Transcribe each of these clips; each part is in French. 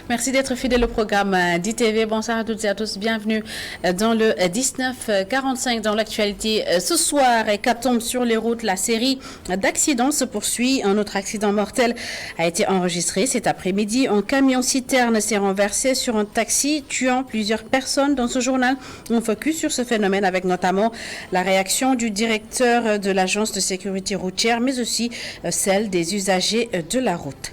Merci d'être fidèle au programme d'ITV. Bonsoir à toutes et à tous. Bienvenue dans le 1945 dans l'actualité. Ce soir, hécatombe sur les routes. La série d'accidents se poursuit. Un autre accident mortel a été enregistré cet après-midi. Un camion-citerne s'est renversé sur un taxi, tuant plusieurs personnes. Dans ce journal, on focus sur ce phénomène avec notamment la réaction du directeur de l'agence de sécurité routière, mais aussi celle des usagers de la route.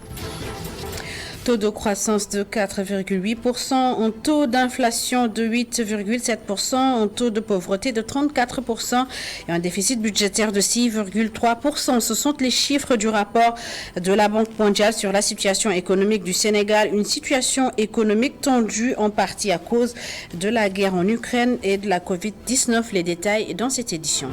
Taux de croissance de 4,8%, un taux d'inflation de 8,7%, un taux de pauvreté de 34% et un déficit budgétaire de 6,3%. Ce sont les chiffres du rapport de la Banque mondiale sur la situation économique du Sénégal, une situation économique tendue en partie à cause de la guerre en Ukraine et de la Covid-19. Les détails dans cette édition.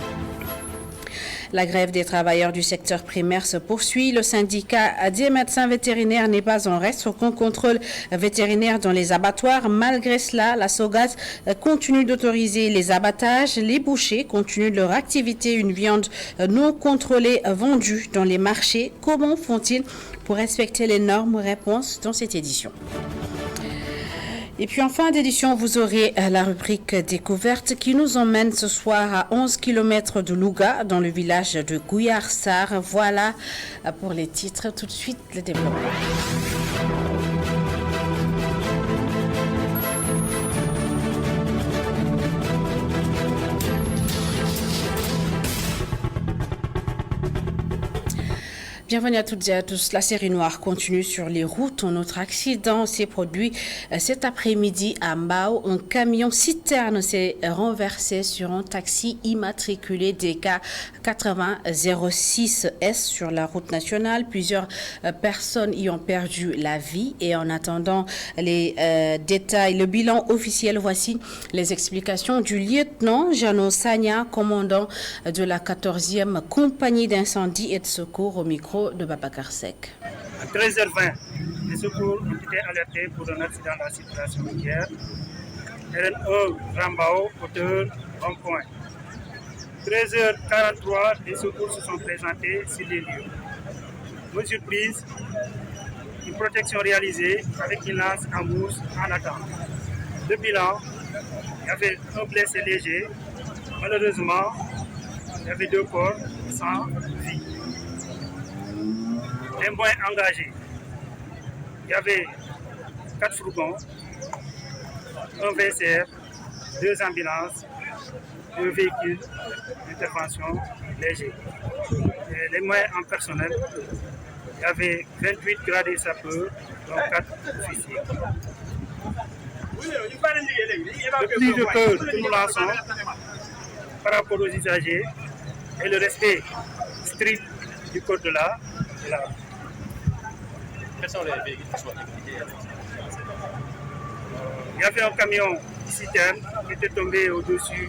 La grève des travailleurs du secteur primaire se poursuit. Le syndicat des médecins vétérinaires n'est pas en reste. Aucun contrôle vétérinaire dans les abattoirs. Malgré cela, la SOGAS continue d'autoriser les abattages. Les bouchers continuent de leur activité. Une viande non contrôlée vendue dans les marchés. Comment font-ils pour respecter les normes? Réponse dans cette édition. Et puis en fin d'édition, vous aurez la rubrique découverte qui nous emmène ce soir à 11 km de Louga, dans le village de Gouyarsar. Voilà pour les titres. Tout de suite, le développement. Bienvenue à toutes et à tous. La série noire continue sur les routes. Un autre accident s'est produit cet après-midi à Mbao. Un camion citerne s'est renversé sur un taxi immatriculé DK 8006S sur la route nationale. Plusieurs personnes y ont perdu la vie. Et en attendant les détails, le bilan officiel, voici les explications du lieutenant Jano Sagna, commandant de la 14e compagnie d'incendie et de secours au micro de Babacar Seck. À 13h20, les secours ont été alertés pour un accident de la circulation routière. RN1 Rambao, hauteur rond-point. 13h43, les secours se sont présentés sur les lieux. Mesure prise, une protection réalisée avec une lance en mousse en attente. Le bilan, il y avait un blessé léger. Malheureusement, il y avait 2 corps sans vie. Les moyens engagés, il y avait 4 fourgons, un VCR, 2 ambulances, 2 véhicules d'intervention légers. Et les moyens en personnel, il y avait 28 gradés sapeurs, dont 4 officiers. Le cri de cœur que nous lançons par rapport aux usagers et le respect strict du code de la route. Quels sont les véhicules qui sont impliqués? Il y avait un camion citerne qui était tombé au-dessus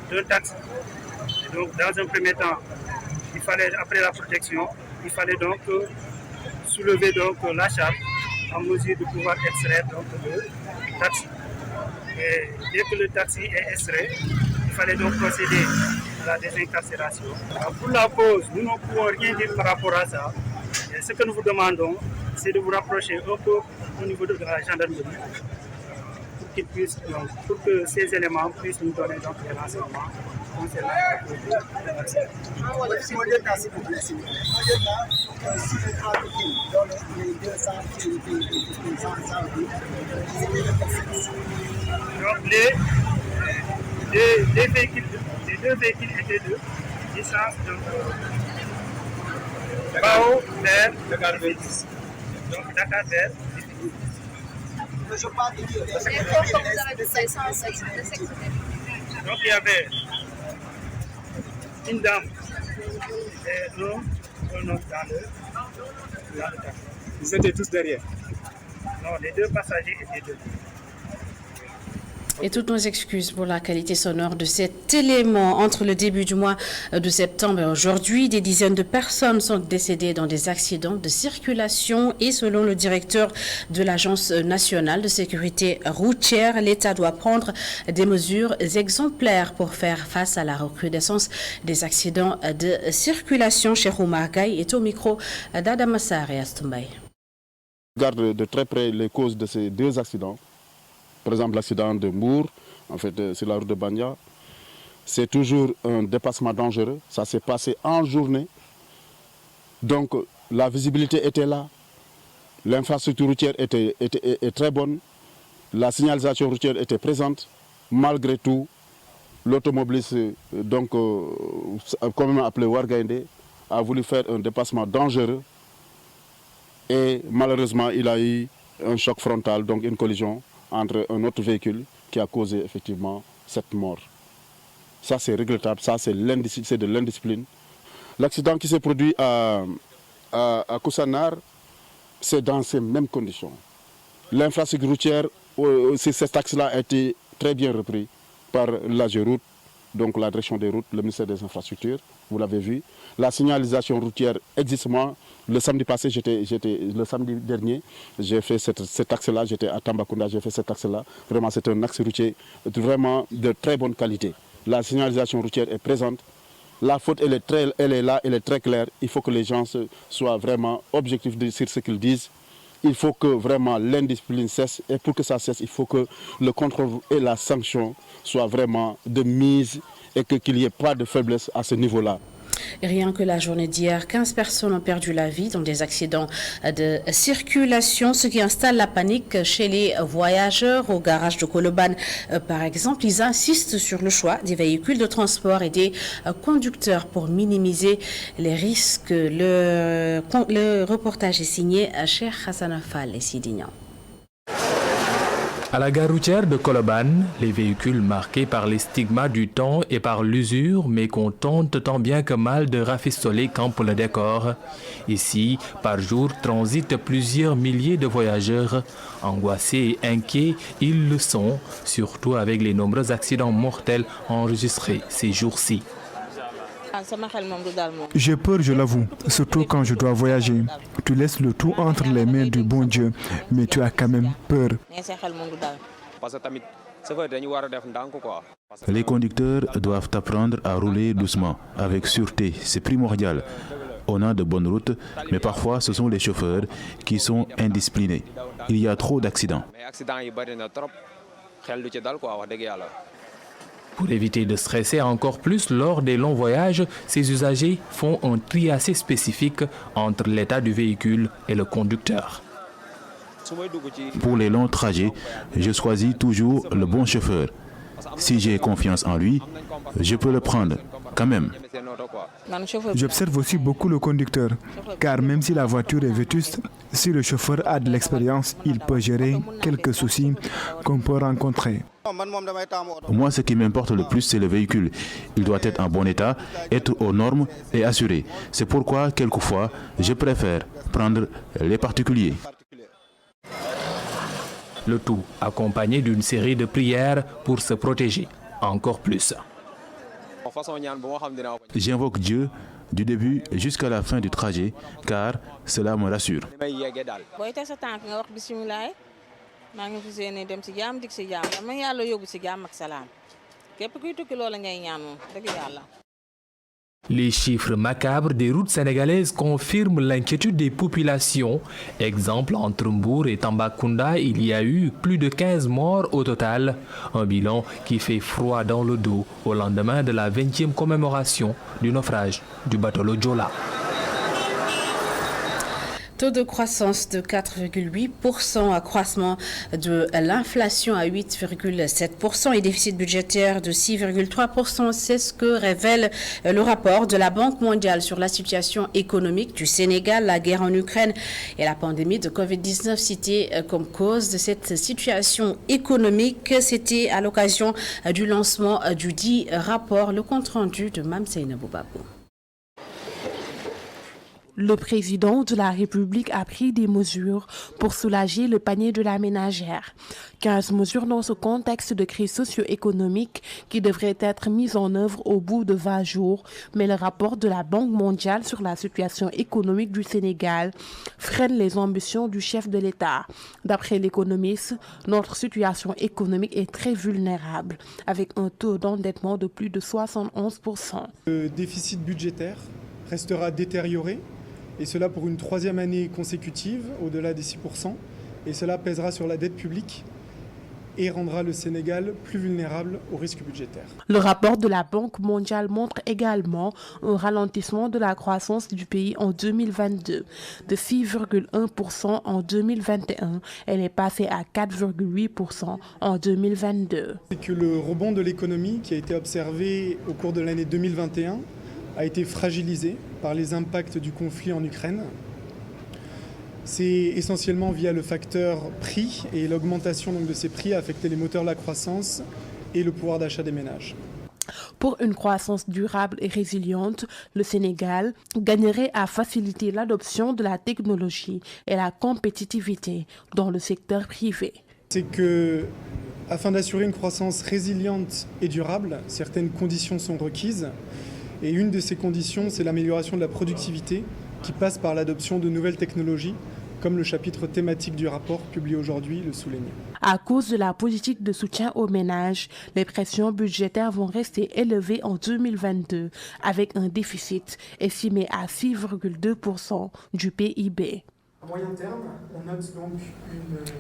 d'un taxi. Et donc, dans un premier temps, il fallait, après la protection, il fallait donc soulever donc la charge en mesure de pouvoir extraire donc le taxi. Et dès que le taxi est extrait, il fallait donc procéder à la désincarcération. Alors, pour la cause, nous ne pouvons rien dire par rapport à ça. Et ce que nous vous demandons, c'est de vous rapprocher un peu au niveau de la gendarmerie pour que ces éléments puissent nous donner donc des renseignements concernant l'accident. Donc les deux véhicules étaient de distance de Bao vers Dakar vers. Donc Dakar vers. Donc il y avait une dame et un homme dans le taxi. Ils étaient tous derrière. Non, les 2 passagers étaient debout. Et toutes nos excuses pour la qualité sonore de cet élément. Entre le début du mois de septembre et aujourd'hui, des dizaines de personnes sont décédées dans des accidents de circulation et selon le directeur de l'Agence nationale de sécurité routière, l'État doit prendre des mesures exemplaires pour faire face à la recrudescence des accidents de circulation. Cheikh Oumar Gaye est au micro d'Adama Sarr et Astumbaye. regarde de très près les causes de ces deux accidents. Par exemple, l'accident de Mbour, en fait, c'est la route de Banya. C'est toujours un dépassement dangereux. Ça s'est passé en journée. Donc, la visibilité était là. L'infrastructure routière est très bonne. La signalisation routière était présente. Malgré tout, l'automobiliste, donc, communément appelé Wargaindé, a voulu faire un dépassement dangereux. Et malheureusement, il a eu un choc frontal, donc une collision entre un autre véhicule qui a causé effectivement cette mort. Ça, c'est regrettable. Ça, c'est de l'indiscipline. L'accident qui s'est produit à Koussanar, c'est dans ces mêmes conditions. L'infrastructure routière, cet axe-là a été très bien repris par l'AGEROUTE, donc la direction des routes, le ministère des Infrastructures, vous l'avez vu. La signalisation routière existe. Moi, le samedi passé, le samedi dernier, j'ai fait cet axe-là, j'étais à Tambacounda, j'ai fait cet axe-là. Vraiment, c'est un axe routier vraiment de très bonne qualité. La signalisation routière est présente. La faute, elle est là, elle est très claire. Il faut que les gens soient vraiment objectifs sur ce qu'ils disent. Il faut que vraiment l'indiscipline cesse. Et pour que ça cesse, il faut que le contrôle et la sanction soient vraiment de mise et qu'il n'y ait pas de faiblesse à ce niveau-là. Rien que la journée d'hier, 15 personnes ont perdu la vie dans des accidents de circulation, ce qui installe la panique chez les voyageurs. Au garage de Colobane, par exemple, ils insistent sur le choix des véhicules de transport et des conducteurs pour minimiser les risques. Le reportage est signé Cheikh Hassan Fall et Sidignan. À la gare routière de Colobane, les véhicules marqués par les stigmas du temps et par l'usure, mais qu'on tente tant bien que mal de rafistoler campent le décor. Ici, par jour, transitent plusieurs milliers de voyageurs. Angoissés et inquiets, ils le sont, surtout avec les nombreux accidents mortels enregistrés ces jours-ci. J'ai peur, je l'avoue, surtout quand je dois voyager. Tu laisses le tout entre les mains du bon Dieu, mais tu as quand même peur. Les conducteurs doivent apprendre à rouler doucement, avec sûreté, c'est primordial. On a de bonnes routes, mais parfois ce sont les chauffeurs qui sont indisciplinés. Il y a trop d'accidents. Pour éviter de stresser encore plus lors des longs voyages, ces usagers font un tri assez spécifique entre l'état du véhicule et le conducteur. Pour les longs trajets, je choisis toujours le bon chauffeur. Si j'ai confiance en lui, je peux le prendre quand même. J'observe aussi beaucoup le conducteur, car même si la voiture est vétuste, si le chauffeur a de l'expérience, il peut gérer quelques soucis qu'on peut rencontrer. Moi, ce qui m'importe le plus, c'est le véhicule. Il doit être en bon état, être aux normes et assuré. C'est pourquoi, quelquefois, je préfère prendre les particuliers. Le tout accompagné d'une série de prières pour se protéger encore plus. J'invoque Dieu du début jusqu'à la fin du trajet, car cela me rassure. Les chiffres macabres des routes sénégalaises confirment l'inquiétude des populations. Exemple, entre Mbour et Tambacounda, il y a eu plus de 15 morts au total. Un bilan qui fait froid dans le dos au lendemain de la 20e commémoration du naufrage du bateau le Joola. Taux de croissance de 4,8%, accroissement de l'inflation à 8,7% et déficit budgétaire de 6,3%. C'est ce que révèle le rapport de la Banque mondiale sur la situation économique du Sénégal. La guerre en Ukraine et la pandémie de Covid-19 citées comme cause de cette situation économique. C'était à l'occasion du lancement du dit rapport. Le compte-rendu de Mame Seynabou Babou. Le président de la République a pris des mesures pour soulager le panier de la ménagère. 15 mesures dans ce contexte de crise socio-économique qui devraient être mises en œuvre au bout de 20 jours. Mais le rapport de la Banque mondiale sur la situation économique du Sénégal freine les ambitions du chef de l'État. D'après l'économiste, notre situation économique est très vulnérable, avec un taux d'endettement de plus de 71%. Le déficit budgétaire restera détérioré et cela pour une 3e année consécutive, au-delà des 6%, et cela pèsera sur la dette publique et rendra le Sénégal plus vulnérable aux risques budgétaires. Le rapport de la Banque mondiale montre également un ralentissement de la croissance du pays en 2022. De 6,1% en 2021, elle est passée à 4,8% en 2022. C'est que le rebond de l'économie qui a été observé au cours de l'année 2021 a été fragilisé par les impacts du conflit en Ukraine. C'est essentiellement via le facteur prix, et l'augmentation de ces prix a affecté les moteurs de la croissance et le pouvoir d'achat des ménages. Pour une croissance durable et résiliente, le Sénégal gagnerait à faciliter l'adoption de la technologie et la compétitivité dans le secteur privé. C'est que, afin d'assurer une croissance résiliente et durable, certaines conditions sont requises. Et une de ces conditions, c'est l'amélioration de la productivité, qui passe par l'adoption de nouvelles technologies, comme le chapitre thématique du rapport publié aujourd'hui le souligne. À cause de la politique de soutien aux ménages, les pressions budgétaires vont rester élevées en 2022, avec un déficit estimé à 6,2% du PIB. À moyen terme, on note donc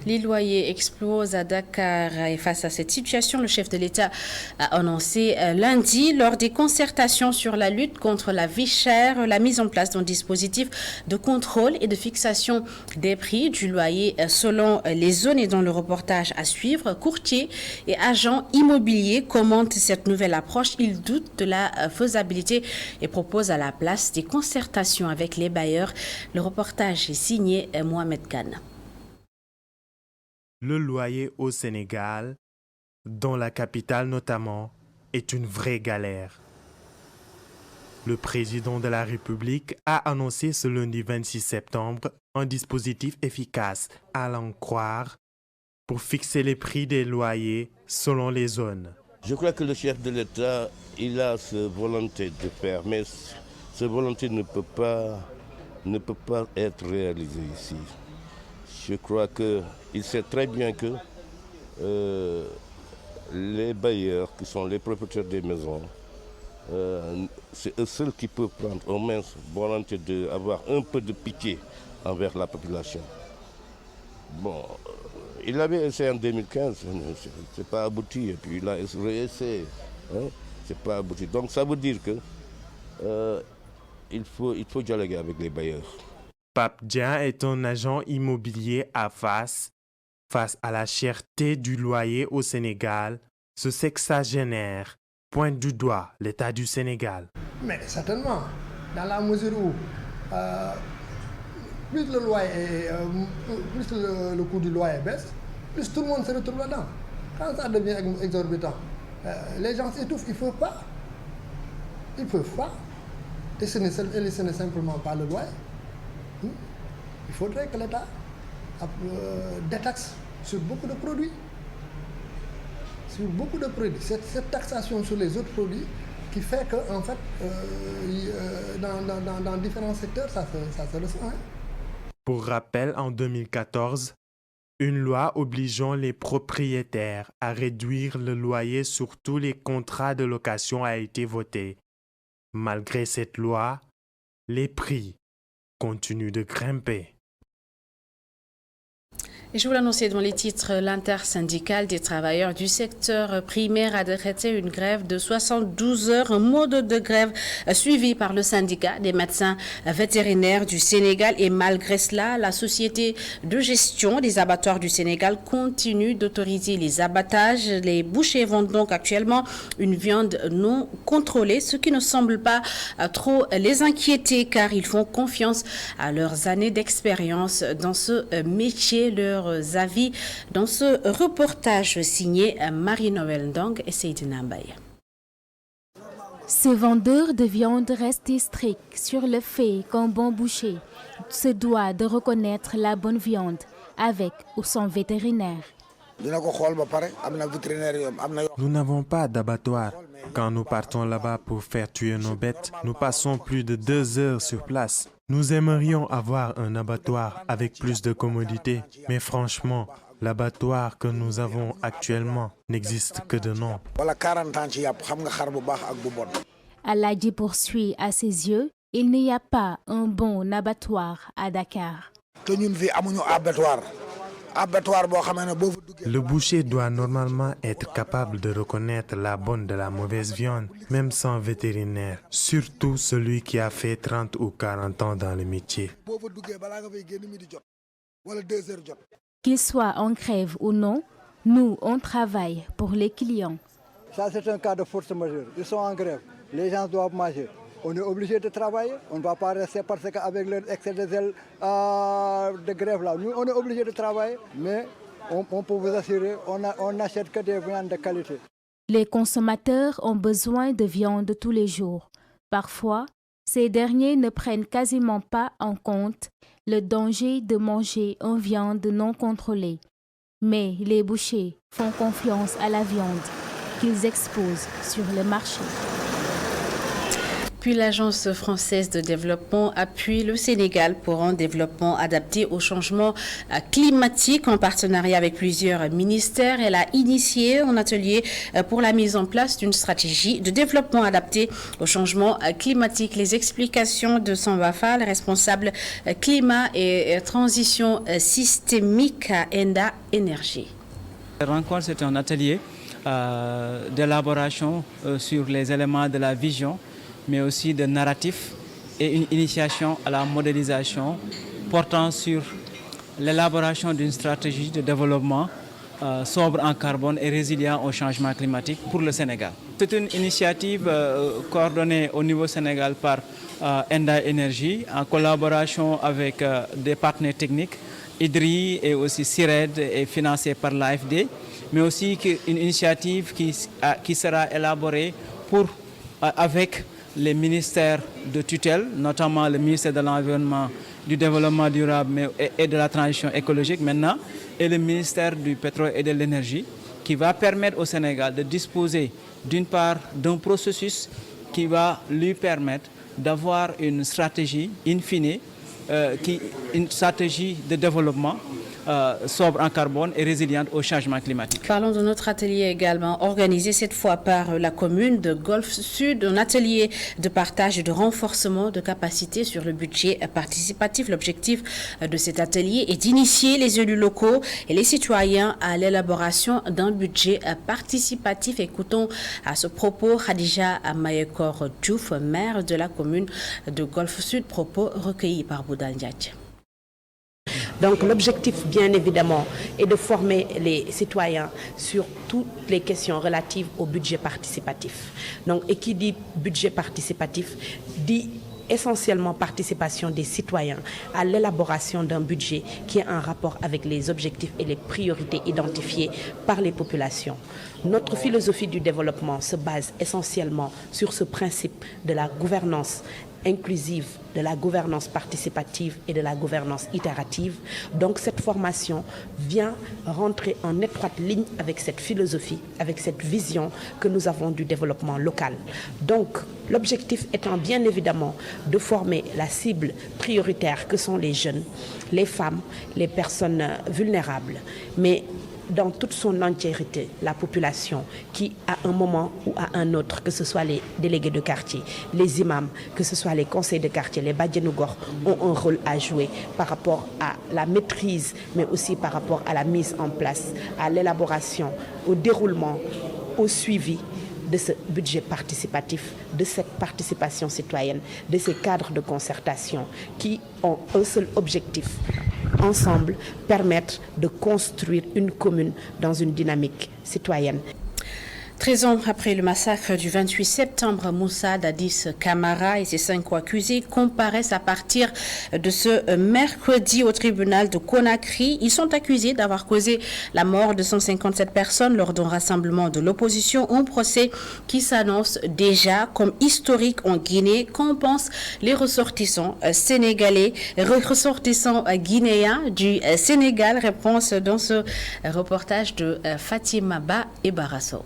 Les loyers explosent à Dakar et face à cette situation, le chef de l'État a annoncé lundi lors des concertations sur la lutte contre la vie chère la mise en place d'un dispositif de contrôle et de fixation des prix du loyer selon les zones. Et dans le reportage à suivre, courtiers et agents immobiliers commentent cette nouvelle approche. Ils doutent de la faisabilité et proposent à la place des concertations avec les bailleurs. Le reportage est signé Mohamed Khan. Le loyer au Sénégal, dans la capitale notamment, est une vraie galère. Le président de la République a annoncé ce lundi 26 septembre un dispositif efficace, à l'en croire, pour fixer les prix des loyers selon les zones. Je crois que le chef de l'État, il a cette volonté de faire, mais cette volonté ne peut pas être réalisée ici. Je crois qu'il sait très bien que les bailleurs, qui sont les propriétaires des maisons, c'est eux seuls qui peuvent prendre au moins volonté d'avoir un peu de pitié envers la population. Bon, il avait essayé en 2015, c'est pas abouti, et puis il a réessayé, hein, c'est pas abouti. Donc ça veut dire que il faut dialoguer avec les bailleurs. Pape Dian est un agent immobilier à face à la cherté du loyer au Sénégal. Ce sexagénaire pointe du doigt l'État du Sénégal. Mais certainement, dans la mesure où plus le loyer, plus le coût du loyer baisse, plus tout le monde se retrouve là-dedans. Quand ça devient exorbitant, les gens s'étouffent, ils ne peuvent pas. Ils ne peuvent pas. Et ce n'est simplement pas le loyer. Il faudrait que l'État détaxe sur beaucoup de produits. Sur beaucoup de produits. Cette taxation sur les autres produits qui fait que, en fait, dans différents secteurs, ça se ressent. Hein. Pour rappel, en 2014, une loi obligeant les propriétaires à réduire le loyer sur tous les contrats de location a été votée. Malgré cette loi, les prix continuent de grimper. Et je vous l'annonçais dans les titres, l'intersyndicale des travailleurs du secteur primaire a décrété une grève de 72 heures, un mode de grève suivi par le syndicat des médecins vétérinaires du Sénégal. Et malgré cela, la société de gestion des abattoirs du Sénégal continue d'autoriser les abattages. Les bouchers vendent donc actuellement une viande non contrôlée, ce qui ne semble pas trop les inquiéter car ils font confiance à leurs années d'expérience dans ce métier. Leurs avis dans ce reportage signé Marie-Noël Ndong et Seydina Mbaye. Ces vendeurs de viande restent stricts sur le fait qu'un bon boucher se doit de reconnaître la bonne viande avec ou sans vétérinaire. Nous n'avons pas d'abattoir. Quand nous partons là-bas pour faire tuer nos bêtes, nous passons plus de 2 heures sur place. Nous aimerions avoir un abattoir avec plus de commodité, mais franchement, l'abattoir que nous avons actuellement n'existe que de nom. Aladji poursuit à ses yeux il n'y a pas un bon abattoir à Dakar. Le boucher doit normalement être capable de reconnaître la bonne de la mauvaise viande, même sans vétérinaire, surtout celui qui a fait 30 ou 40 ans dans le métier. Qu'ils soient en grève ou non, nous, on travaille pour les clients. Ça, c'est un cas de force majeure. Ils sont en grève. Les gens doivent manger. On est obligé de travailler. On ne va pas rester parce qu'avec l'excès de zèle de grève là, nous, on est obligé de travailler. Mais on peut vous assurer, on n'achète que des viandes de qualité. Les consommateurs ont besoin de viande tous les jours. Parfois, ces derniers ne prennent quasiment pas en compte le danger de manger une viande non contrôlée. Mais les bouchers font confiance à la viande qu'ils exposent sur le marché. Puis l'Agence française de développement appuie le Sénégal pour un développement adapté au changement climatique en partenariat avec plusieurs ministères. Elle a initié un atelier pour la mise en place d'une stratégie de développement adapté au changement climatique. Les explications de Samba Fall, responsable climat et transition systémique à Enda Énergie. La rencontre, c'est un atelier d'élaboration sur les éléments de la vision, mais aussi de narratif et une initiation à la modélisation portant sur l'élaboration d'une stratégie de développement sobre en carbone et résilient au changement climatique pour le Sénégal. C'est une initiative coordonnée au niveau Sénégal par Enda Énergie en collaboration avec des partenaires techniques, IDRI et aussi CIRED et financée par l'AFD, mais aussi une initiative qui sera élaborée avec les ministères de tutelle, notamment le ministère de l'Environnement, du Développement durable et de la Transition écologique maintenant, et le ministère du Pétrole et de l'Énergie, qui va permettre au Sénégal de disposer d'une part d'un processus qui va lui permettre d'avoir une stratégie in fine, une stratégie de développement sobre en carbone et résiliente au changement climatique. Parlons de notre atelier également organisé cette fois par la commune de Golfe Sud, un atelier de partage et de renforcement de capacités sur le budget participatif. L'objectif de cet atelier est d'initier les élus locaux et les citoyens à l'élaboration d'un budget participatif. Écoutons à ce propos Khadija Mayekor Diouf, maire de la commune de Golfe Sud, propos recueillis par Boudal Ndiaye. Donc l'objectif, bien évidemment, est de former les citoyens sur toutes les questions relatives au budget participatif. Donc, et qui dit budget participatif dit essentiellement participation des citoyens à l'élaboration d'un budget qui est en rapport avec les objectifs et les priorités identifiées par les populations. Notre philosophie du développement se base essentiellement sur ce principe de la gouvernance inclusive, de la gouvernance participative et de la gouvernance itérative. Donc cette formation vient rentrer en étroite ligne avec cette philosophie, avec cette vision que nous avons du développement local. Donc l'objectif étant bien évidemment de former la cible prioritaire que sont les jeunes, les femmes, les personnes vulnérables, mais dans toute son entièreté, la population qui, à un moment ou à un autre, que ce soit les délégués de quartier, les imams, que ce soit les conseils de quartier, les Badjanougor, ont un rôle à jouer par rapport à la maîtrise, mais aussi par rapport à la mise en place, à l'élaboration, au déroulement, au suivi de ce budget participatif, de cette participation citoyenne, de ces cadres de concertation qui ont un seul objectif, ensemble, permettre de construire une commune dans une dynamique citoyenne. 13 ans après le massacre du 28 septembre, Moussa Dadis Camara et ses 5 co-accusés comparaissent à partir de ce mercredi au tribunal de Conakry. Ils sont accusés d'avoir causé la mort de 157 personnes lors d'un rassemblement de l'opposition, un procès qui s'annonce déjà comme historique en Guinée. Qu'en pensent les ressortissants sénégalais, ressortissants guinéens du Sénégal? Réponse dans ce reportage de Fatima Ba et Barasso.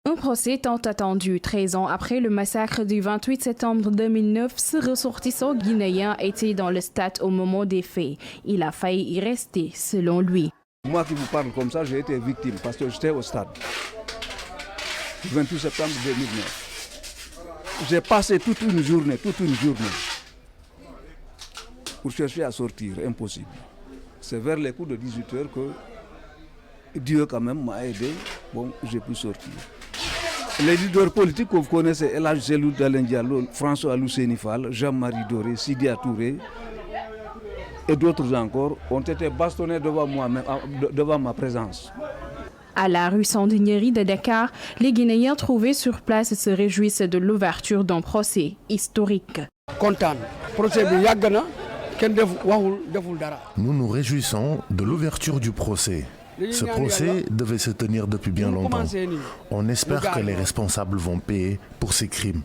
Un procès tant attendu 13 ans après le massacre du 28 septembre 2009, ce ressortissant guinéen était dans le stade au moment des faits. Il a failli y rester, selon lui. Moi qui vous parle comme ça, j'ai été victime parce que j'étais au stade. Le 28 septembre 2009. J'ai passé toute une journée pour chercher à sortir, impossible. C'est vers les coups de 18h que Dieu quand même m'a aidé, bon, j'ai pu sortir. Les leaders politiques que vous connaissez, El Hadj Cellou Dalein Diallo, François Housseyni Fall, Jean-Marie Doré, Sidi Touré et d'autres encore ont été bastonnés devant ma présence. À la rue Sandiniéry de Dakar, les Guinéens trouvés sur place se réjouissent de l'ouverture d'un procès historique. Nous nous réjouissons de l'ouverture du procès. Ce procès devait se tenir depuis bien longtemps. On espère que les responsables vont payer pour ces crimes.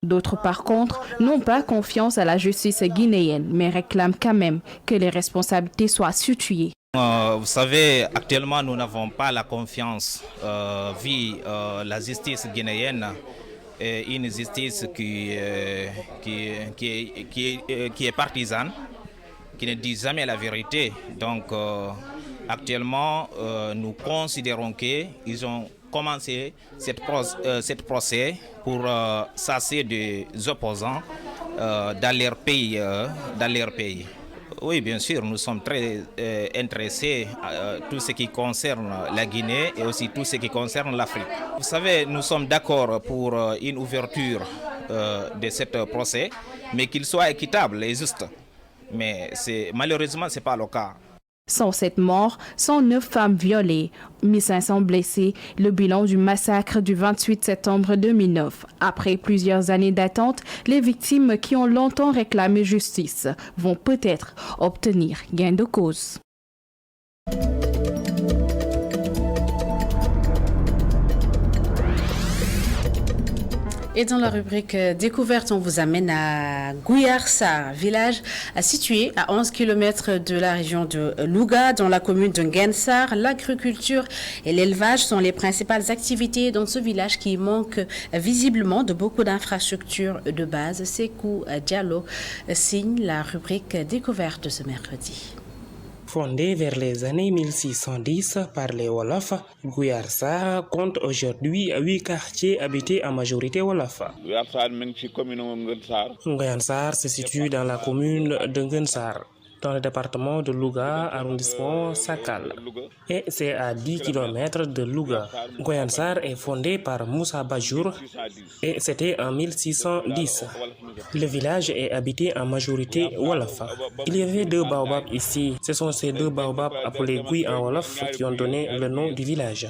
D'autres, par contre, n'ont pas confiance à la justice guinéenne, mais réclament quand même que les responsabilités soient situées. Vous savez, actuellement, nous n'avons pas la confiance vu la justice guinéenne. Une justice qui est partisane, qui ne dit jamais la vérité. Donc, actuellement, nous considérons qu'ils ont commencé cette procès pour chasser des opposants dans leur pays. Oui, bien sûr, nous sommes très intéressés à tout ce qui concerne la Guinée et aussi tout ce qui concerne l'Afrique. Vous savez, nous sommes d'accord pour une ouverture de ce procès, mais qu'il soit équitable et juste. Mais malheureusement, ce n'est pas le cas. 107 morts, 109 femmes violées, 1500 blessés, le bilan du massacre du 28 septembre 2009. Après plusieurs années d'attente, les victimes qui ont longtemps réclamé justice vont peut-être obtenir gain de cause. Et dans la rubrique découverte, on vous amène à Gouyarsar, village situé à 11 km de la région de Louga, dans la commune de Nguensar. L'agriculture et l'élevage sont les principales activités dans ce village qui manque visiblement de beaucoup d'infrastructures de base. Sekou Diallo signe la rubrique découverte de ce mercredi. Fondé vers les années 1610 par les Wolofs, Gouyarsar compte aujourd'hui 8 quartiers habités en majorité Wolof. Gouyarsar se situe dans la commune de Nguensar, dans le département de Louga, arrondissement Sakal. Et c'est à 10 km de Louga. Gouyarsar est fondé par Moussa Bajour et c'était en 1610. Le village est habité en majorité Wolof. Il y avait 2 baobabs ici. Ce sont ces 2 baobabs appelés Gouy en Wolof qui ont donné le nom du village.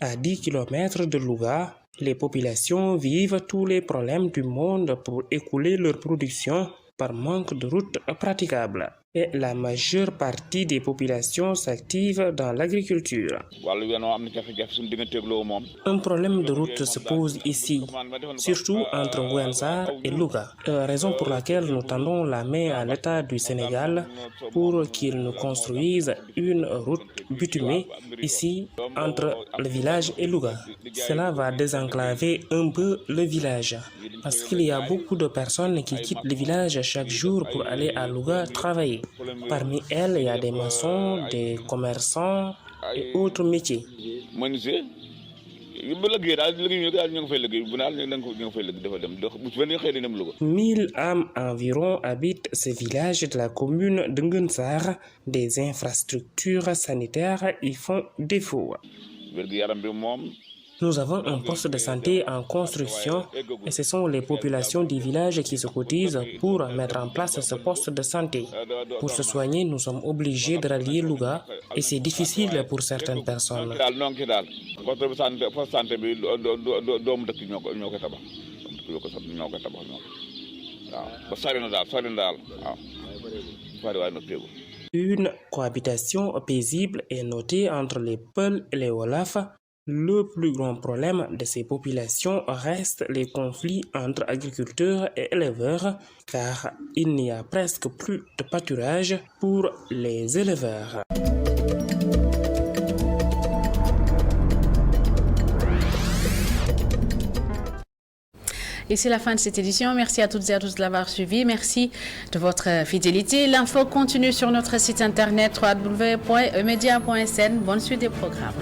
À 10 km de Louga, les populations vivent tous les problèmes du monde pour écouler leur production par manque de routes praticables. Et la majeure partie des populations s'active dans l'agriculture. Un problème de route se pose ici, surtout entre Nguensar et Louga, raison pour laquelle nous tendons la main à l'État du Sénégal pour qu'il nous construise une route bitumée ici entre le village et Louga. Cela va désenclaver un peu le village, parce qu'il y a beaucoup de personnes qui quittent le village chaque jour pour aller à Louga travailler. Parmi elles, il y a des maçons, des commerçants et autres métiers. 1000 âmes environ habitent ce village de la commune de Nguensar. Des infrastructures sanitaires y font défaut. Nous avons un poste de santé en construction et ce sont les populations du village qui se cotisent pour mettre en place ce poste de santé. Pour se soigner, nous sommes obligés de rallier Louga et c'est difficile pour certaines personnes. Une cohabitation paisible est notée entre les Peuls et les Wolofs. Le plus grand problème de ces populations reste les conflits entre agriculteurs et éleveurs, car il n'y a presque plus de pâturage pour les éleveurs. Et c'est la fin de cette édition. Merci à toutes et à tous de l'avoir suivi. Merci de votre fidélité. L'info continue sur notre site internet www.emedia.sn. Bonne suite des programmes.